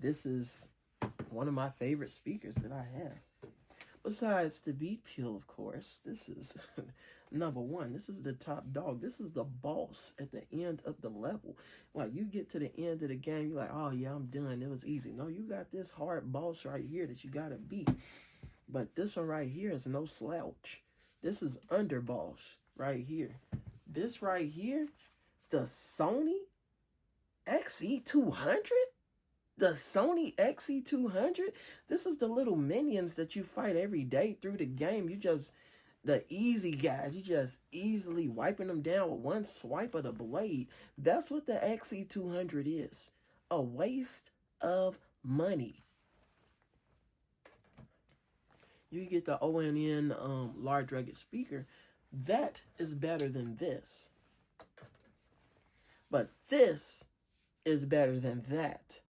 this is one of my favorite speakers that I have. Besides the beat peel, of course, this is number one. This is the top dog. This is the boss at the end of the level. Like, you get to the end of the game, you're like, oh, yeah, I'm done. It was easy. No, you got this hard boss right here that you got to beat. But this one right here is no slouch. This is underboss right here. This right here, the Sony XE200? The Sony XE200? This is the little minions that you fight every day through the game. The easy guys, you just easily wiping them down with one swipe of the blade. That's what the XE200 is. A waste of money. You get the ONN large rugged speaker. That is better than this. But this is better than that.